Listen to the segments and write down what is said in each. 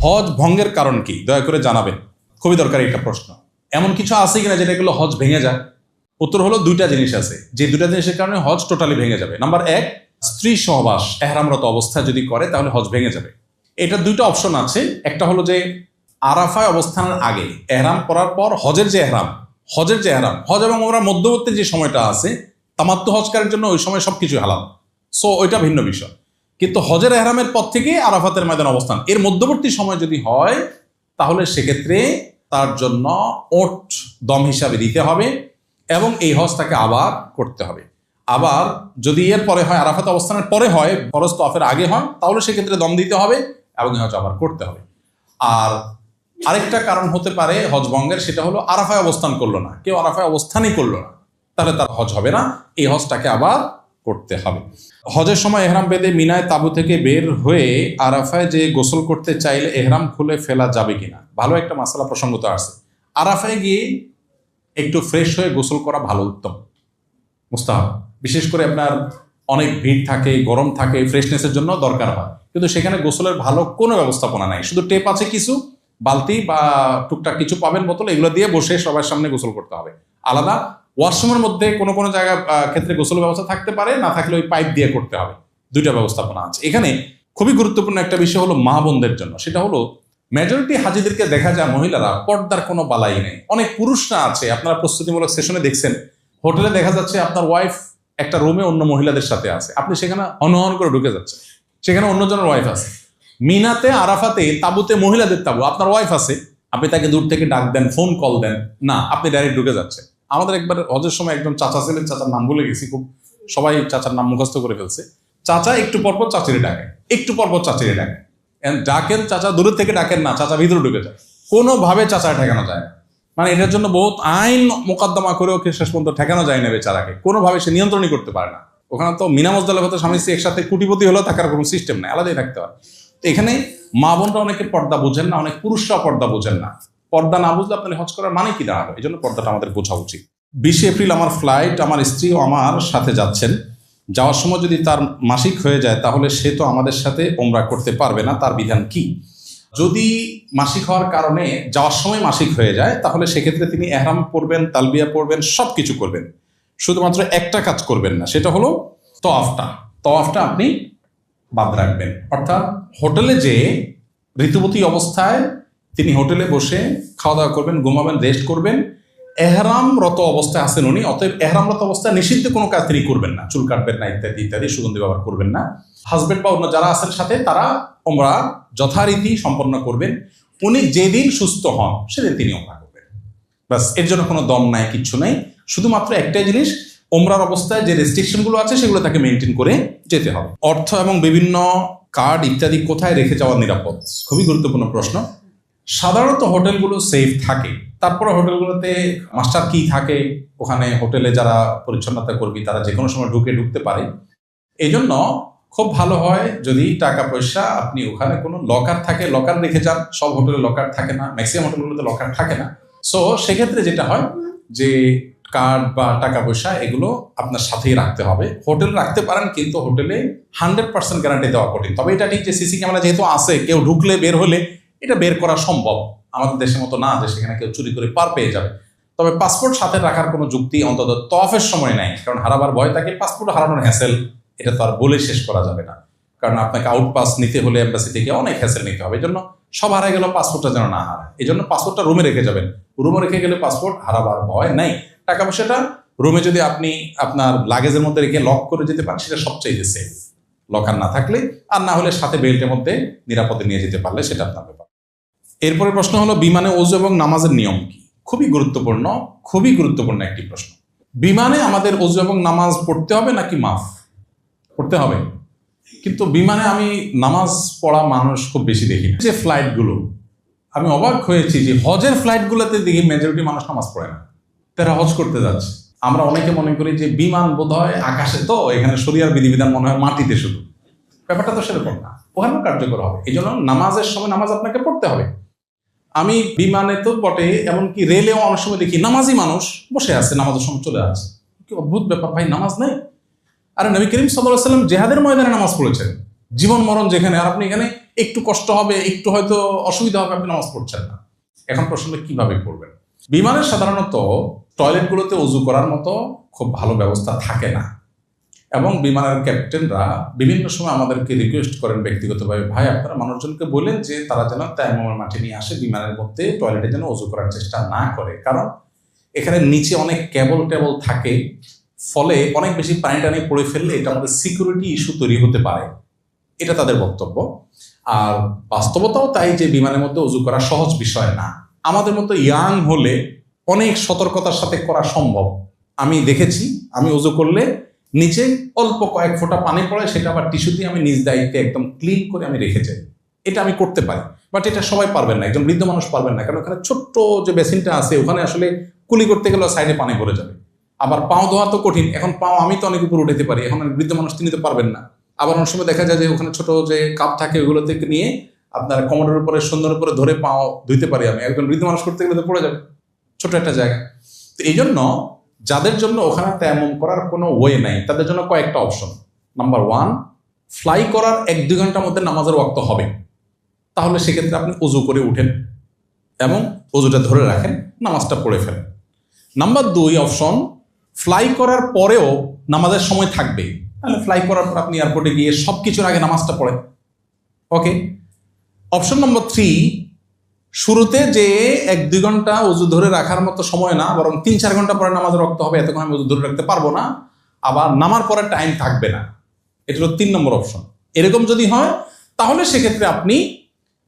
হজ ভঙ্গের কারণ কি দয়া করে জানাবেন, খুবই দরকারি একটা প্রশ্ন। এমন কিছু আছে কিনা যেটা এগুলো হজ ভেঙে যায়? উত্তর হলো দুইটা জিনিস আছে, যে দুইটা জিনিসের কারণে হজ টোটালি ভেঙে যাবে। নাম্বার এক, স্ত্রী সহবাস এহরামরত অবস্থায় যদি করে তাহলে হজ ভেঙে যাবে। এটা দুইটা অপশন আছে। একটা হলো যে আরাফায় অবস্থানের আগে এহরাম করার পর হজের যে এহরাম, হজ এবং ওমরার মধ্যবর্তী যে সময়টা আছে তামাত্তু হজকারের জন্য ওই সময় সবকিছু হালাল, সো ওইটা ভিন্ন বিষয়। কিন্তু হজের এহরামের পর থেকে আরাফাতের ময়দান অবস্থান এর মধ্যবর্তী সময় যদি হয় তাহলে সেক্ষেত্রে তার জন্য ওট দম হিসাবে দিতে হবে এবং এই হজ তাকে আবার করতে হবে। আবার যদি এর পরে হয়, আরাফাত অবস্থানের পরে হয়, ফরজ তওয়াফের আগে হয়, তাহলে সেক্ষেত্রে দম দিতে হবে এবং এই হজ আবার করতে হবে। আর আরেকটা কারণ হতে পারে হজ ভঙ্গের, সেটা হলো আরাফায় অবস্থান করলো না, কেউ আরাফায় অবস্থানই করলো না, তাহলে তার হজ হবে না, এই হজটাকে আবার করতে হবে। হজের সময় এহরাম বেঁধে মিনায় তাঁবু থেকে বের হয়ে আরাফায় যে গোসল করতে চাইলে এহরাম খুলে ফেলা যাবে কিনা? ভালো একটা মাসালা প্রসঙ্গ তো আসছে। আরাফায় গিয়ে একটু ফ্রেশ হয়ে গোসল করা ভালো, উত্তম, মুস্তাহাব। বিশেষ করে আপনার অনেক ভিড় থাকে, গরম থাকে, ফ্রেশনেসের জন্য দরকার হয়, কিন্তু সেখানে গোসলের ভালো কোনো ব্যবস্থাপনা নাই। শুধু টেপ আছে, কিছু বালতি বা টুকটাক কিছু পাবেন বোতল, এগুলো দিয়ে বসে সবার সামনে গোসল করতে হবে। আলাদা ওয়াশরুমের মধ্যে কোনো কোনো জায়গা ক্ষেত্রে গোসল ব্যবস্থা থাকতে পারে, না থাকলে ওই পাইপ দিয়ে করতে হবে। দুইটা ব্যবস্থাপনা আছে। এখানে খুবই গুরুত্বপূর্ণ একটা বিষয় হলো মা বোনদের জন্য, সেটা হলো মেজরিটি হাজিদেরকে দেখা যায় মহিলারা পর্দার কোনো বালাই নেই। অনেক পুরুষরা আছে, আপনারা প্রস্তুতিমূলক সেশনে দেখছেন, হোটেলে দেখা যাচ্ছে আপনার ওয়াইফ একটা রুমে অন্য মহিলাদের সাথে আছে, আপনি সেখানে অনহন করে ঢুকে যাচ্ছে, সেখানে অন্যজনের ওয়াইফ আছে। মিনাতে আরাফাতে তাঁবুতে মহিলাদের তাঁবু, আপনার ওয়াইফ আছে, আপনি তাকে দূর থেকে ডাক দেন, ফোন কল দেন না, আপনি ডাইরেক্ট ঢুকে যাচ্ছেন। আমাদের একবার হজের সময় একজন চাচা ছিলেন, চাচার নাম ভুলে গেছি, খুব সবাই চাচার নাম মুখস্থ করে ফেলছে। চাচা একটু পরপর চাচিরে ডাকে, একটু পরপর চাচিরে ডাকে, ডাকেন চাচা, দূরের থেকে ডাকেন না, চাচা ভিতরে ঢুকে যায়, কোনোভাবে চাচা ঠেকানো যায় না। মানে এটার জন্য বহুত আইন মোকদ্দমা করে ওকে শেষ পর্যন্ত ঠেকানো যায় না বেচারাকে, কোনোভাবে সে নিয়ন্ত্রণই করতে পারে না। ওখানে তো মিনা মুজদালিফাতে স্বামী স্ত্রী একসাথে কোটিপতি হলেও থাকার কোনো সিস্টেম নেই, আলাদাই থাকতে হয়। তো এখানে মা বোনরা অনেকে পর্দা বোঝেন না, অনেক পুরুষরা পর্দা বোঝেন না। পর্দা না বুঝলে আপনি হজ করার মানে কি দাঁড়াবে? এই জন্য পর্দাটা আমাদের বোঝা উচিত। 20 এপ্রিল আমার ফ্লাইট, আমার স্ত্রীও আমার সাথে যাচ্ছেন। যাওয়ার সময় যদি তার মাসিক হয়ে যায় তাহলে সে তো আমাদের সাথে ওমরা করতে পারবে না, তার বিধান কি? যদি মাসিক হওয়ার কারণে যাওয়ার সময় মাসিক হয়ে যায় তাহলে সেক্ষেত্রে তিনি এহরাম পড়বেন, তালবিয়া পড়বেন, সব কিছু করবেন, শুধুমাত্র একটা কাজ করবেন না, সেটা হলো তওয়াফটা আপনি বাদ রাখবেন। অর্থাৎ হোটেলে যে ঋতুবতী অবস্থায় তিনি হোটেলে বসে খাওয়া দাওয়া করবেন, ঘুমাবেন, রেস্ট করবেন, এহরামরত অবস্থায় আছেন উনি, অতএব এহরামরত অবস্থায় নিষিদ্ধ কোনো কাজ তিনি করবেন না, চুল কাটবেন না, ইত্যাদি ইত্যাদি, সুগন্ধি ব্যবহার করবেন না। হাজবেন্ড বা অন্য যারা আছেন সাথে তারা ওমরা যথারীতি সম্পন্ন করবেন। উনি যেদিন সুস্থ হন সেদিন তিনি ওমরা করবেন, বাস। এর জন্য কোনো দম নাই, কিচ্ছু নাই, শুধুমাত্র একটাই জিনিস, ওমরার অবস্থায় যে রেস্ট্রিকশনগুলো আছে সেগুলো তাকে মেনটেন করে যেতে হবে। অর্থ এবং বিভিন্ন কার্ড ইত্যাদি কোথায় রেখে যাওয়া নিরাপদ? খুবই গুরুত্বপূর্ণ প্রশ্ন। সাধারণত হোটেলগুলো সেফ থাকে, তারপরে হোটেলগুলোতে মাস্টার কি থাকে, ওখানে হোটেলে যারা পরিচ্ছন্নতা কর্মী তারা যে কোনো সময় ঢুকতে পারে। এই জন্য খুব ভালো হয় যদি টাকা পয়সা আপনি ওখানে কোনো লকার থাকে, লকার রেখে যান। সব হোটেলে লকার থাকে না, ম্যাক্সিমাম হোটেলগুলোতে লকার থাকে না। সো সেক্ষেত্রে যেটা হয় যে কার্ড বা টাকা পয়সা এগুলো আপনার সাথেই রাখতে হবে। হোটেল রাখতে পারেন, কিন্তু হোটেলে 100% গ্যারান্টি দেওয়া কঠিন। তবে এটা ঠিক যে সিসি ক্যামেরা যেহেতু আছে, কেউ ঢুকলে বের হলে এটা বের করা সম্ভব। আমাদের দেশের মতো না যে সেখানে কেউ চুরি করে পার পেয়ে যাবে। তবে পাসপোর্ট সাথে রাখার কোনো যুক্তি অন্তত তওয়াফের সময় নাই, কারণ হারাবার ভয় থাকে। পাসপোর্ট হারানোর হ্যাসেল এটা তো আর বলে শেষ করা যাবে না, কারণ আপনাকে আউটপাস নিতে হলে এম্বাসি থেকে অনেক হ্যাসেল নিতে হবে। এই জন্য সব হারাই গেল, পাসপোর্টটা যেন না হারায়, এই জন্য পাসপোর্টটা রুমে রেখে যাবেন। রুমে রেখে গেলে পাসপোর্ট হারাবার ভয় নেই। টাকা পয়সাটা রুমে যদি আপনি আপনার লাগেজের মধ্যে রেখে লক করে যেতে পারেন সেটা সবচেয়ে সেফ, লকার না থাকলে। আর না হলে সাথে বেল্টের মধ্যে নিরাপদে নিয়ে যেতে পারলে সেটা আপনার ব্যাপার। এরপরে প্রশ্ন হলো বিমানে ওযু এবং নামাজের নিয়ম কি? খুবই গুরুত্বপূর্ণ একটি প্রশ্ন। বিমানে আমাদের ওযু এবং নামাজ পড়তে হবে নাকি মাফ? পড়তে হবে, কিন্তু বিমানে আমি নামাজ পড়া মানুষ খুব বেশি দেখি না। যে ফ্লাইটগুলো, আমি অবাক হয়েছি যে হজের ফ্লাইটগুলোতে দেখি মেজরিটি মানুষ নামাজ পড়ে না, তারা হজ করতে যাচ্ছে। আমরা অনেকে মনে করি যে বিমান বোধ হয় আকাশে, তো এখানে শরিয়ার বিধিবিধান মনে হয় মাটিতে শুধু। ব্যাপারটা তো সেরকম না, ওখানেও কার্যকর হবে। এই জন্য নামাজের সময় নামাজ আপনাকে পড়তে হবে। আমি বিমানে তো বটে, এমনকি রেলেও অনেক সময় দেখি নামাজি মানুষ বসে আছে, নামাজের সময় চলে আসছে। কি অদ্ভুত ব্যাপার ভাই, নামাজ নেই? আরে নবী করিম সাল্লাল্লাহু আলাইহি ওয়াসাল্লাম জিহাদের ময়দানে নামাজ পড়েছেন, জীবন মরণ যেখানে, আর আপনি এখানে একটু কষ্ট হবে, একটু হয়তো অসুবিধা হবে, আপনি নামাজ পড়ছেন না। এখন প্রশ্ন কিভাবে করবেন? বিমানের সাধারণত টয়লেটগুলোতে উজু করার মতো খুব ভালো ব্যবস্থা থাকে না, এবং বিমানের ক্যাপ্টেনরা বিভিন্ন সময় আমাদেরকে রিকোয়েস্ট করেন ব্যক্তিগতভাবে, ভাই আপনারা মানুষজনকে বলেন যে তারা যেন তায়াম্মুমের মাঠে নিয়ে আসে, বিমানের মধ্যে টয়লেটে যেন উজু করার চেষ্টা না করে, কারণ এখানে নিচে অনেক কেবল টেবল থাকে, ফলে অনেক বেশি পানি টানি পড়ে ফেললে এটা আমাদের সিকিউরিটি ইস্যু তৈরি হতে পারে। এটা তাদের বক্তব্য। আর বাস্তবতাও তাই যে বিমানের মধ্যে উজু করা সহজ বিষয় না। আমাদের মতো ইয়াং হলে অনেক সতর্কতার সাথে করা সম্ভব। আমি দেখেছি, আমি উজু করলে নিচে অল্প কয়েক ফোঁটা পানি পড়ে, সেটা আবার টিস্যু দিয়ে আমি নিজ দায়িত্বে একদম ক্লিন করে আমি রেখে যাই। এটা আমি করতে পারি, বাট এটা সবাই পারবেন না, একজন বৃদ্ধ মানুষ পারবেন না, কারণ ওখানে ছোট্ট যে বেসিনটা আছে ওখানে আসলে কুলি করতে গেলে সাইডে পানি পড়ে যাবে। আবার পাও ধোয়া তো কঠিন, এখন পাও আমি তো অনেক উপর উঠাতে পারি, এখন বৃদ্ধ মানুষ তিনি তো পারবেন না। আবার অনেক সময় দেখা যায় যে ওখানে ছোট যে কাপ থাকে ওগুলো থেকে নিয়ে আপনার কোমরের উপরে সুন্দর উপরে ধরে পাও ধুইতে পারি আমি, একজন বৃদ্ধ মানুষ করতে গেলে তো পড়ে যাবে, ছোট একটা জায়গা। তো এই জন্য যাদের জন্য ওখানে তায়াম্মুম করার কোনো ওয়ে নাই, তাদের জন্য কয়েকটা অপশন। নাম্বার 1, ফ্লাই করার 1-2 ঘন্টার মধ্যে নামাজের ওয়াক্ত হবে, তাহলে সেক্ষেত্রে আপনি উজু করে উঠেন এবং উজুটা ধরে রাখেন, নামাজটা পড়ে ফেলেন। নাম্বার 2 অপশন, ফ্লাই করার পরেও নামাজের সময় থাকবে, তাহলে ফ্লাই করার পর আপনি এয়ারপোর্টে গিয়ে সব কিছুর আগে নামাজটা পড়েন। ওকে। অপশন নম্বর 3, শুরুতে যে 1-2 ঘন্টা উজু ধরে রাখার মতো সময় না, বরং 3-4 ঘন্টা পরে নামাজের রক্ত হবে, এতক্ষণ আমি উজু ধরে রাখতে পারবো না, আবার নামার পরে টাইম থাকবে না। এটা হলো 3 নম্বর অপশন। এরকম যদি হয় তাহলে সেক্ষেত্রে আপনি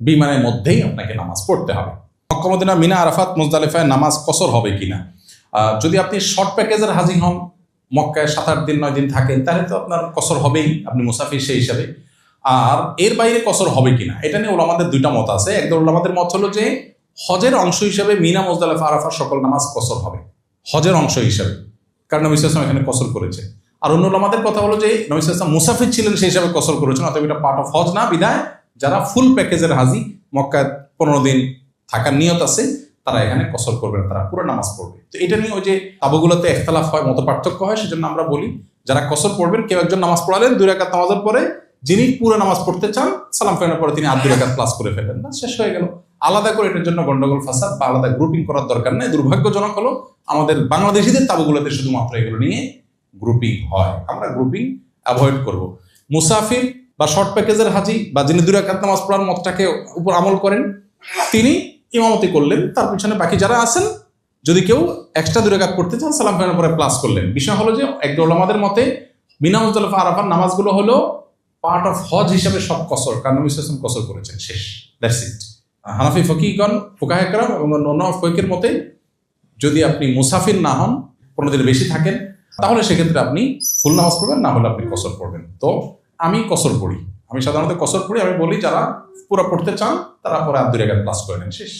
বিমানের মধ্যেই আপনাকে নামাজ পড়তে হবে। মক্কা মদিনা, মিনা, আরাফাত, মুজদালিফায় নামাজ কসর হবে কিনা? যদি আপনি শর্ট প্যাকেজের হাজি হন, মক্কায় 7-8 দিন 9 দিন থাকেন, তাহলে তো আপনার কসর হবেই, আপনি মুসাফির সেই হিসাবে। আর এর বাইরে কসর হবে কিনা এটা নিয়ে ওলামাদের 2টা মত আছে। একদল ওলামাদের মত হলো যে হজের অংশ হিসাবে মিনা, মুজদালিফা, আরাফার সকল নামাজ কসর হবে হজের অংশ হিসাবে, কারণ নবী সাল্লাল্লাহু আলাইহি ওয়াসাল্লাম এখানে কসর করেছে। আর অন্য ওলামাদের কথা হলো যে নবী সাল্লাল্লাহু আলাইহি ওয়াসাল্লাম মুসাফির ছিলেন সেই হিসাবে কসর করেছেন, অতএব এটা পার্ট অফ হজ না, বিধায় যারা ফুল প্যাকেজের হাজি, মক্কায় 15 দিন থাকার নিয়ত আছে, তারা এখানে কসর করবেন, তারা পুরো নামাজ পড়বে। তো এটা নিয়ে ওই যে তাবুগুলোতে ইখতিলাফ হয়, মত পার্থক্য হয়, সেজন্য আমরা বলি যারা কসর পড়বেন, কেউ একজন নামাজ পড়ালেন 2 রাকাত নামাজের পরে, যিনি পুরো নামাজ পড়তে চান সালাম ফেরানোর পরে তিনি 2 রাকাত ক্লাস করে ফেলেন, না শেষ হয়ে গেল। আলাদা করে এটার জন্য গন্ডগোল ফাসাদ বা আলাদা গ্রুপিং করার দরকার নেই। দুর্ভাগ্যজনক হলো আমাদের বাংলাদেশিদের তাবুগুলোতে শুধুমাত্র এগুলো নিয়ে গ্রুপিং হয়, আমরা গ্রুপিং অ্যাভয়েড করব। মুসাফির বা শর্ট প্যাকেজের হাজি বা যিনি 2 রাকাত নামাজ পড়ার মতটাকে উপর আমল করেন, তিনি ইমামতি করলেন, তার পিছনে বাকি যারা আছেন যদি কেউ এক্সট্রা 2 রাকাত পড়তে চান সালাম ফেরানোর পরে প্লাস করলেন। বিষয় হলো যে একদল ওলামাদের মতে মিনা, মুজদালিফা, আরাফার নামাজগুলো হলো পার্ট অফ হজ হিসাবে সব কসর, কারণ নবী সাল্লাল্লাহু আলাইহি ওয়াসাল্লাম কসর করেছেন, শেষ, দ্যাটস ইট। হানাফি ফকিহগণ, ফুকাহে কেরাম এবং অন্য ফকিহের মতে যদি আপনি মুসাফির না হন, 15 দিনের বেশি থাকেন, তাহলে সেক্ষেত্রে আপনি ফুল নামাজ পড়বেন, না হলে আপনি কসর পড়বেন। তো আমি কসর পড়ি, আমি সাধারণত কসর পড়ি। আমি বলি যারা পুরো পড়তে চান তারা পরে 2 রাকাত ক্লাস করে নেন, শেষ।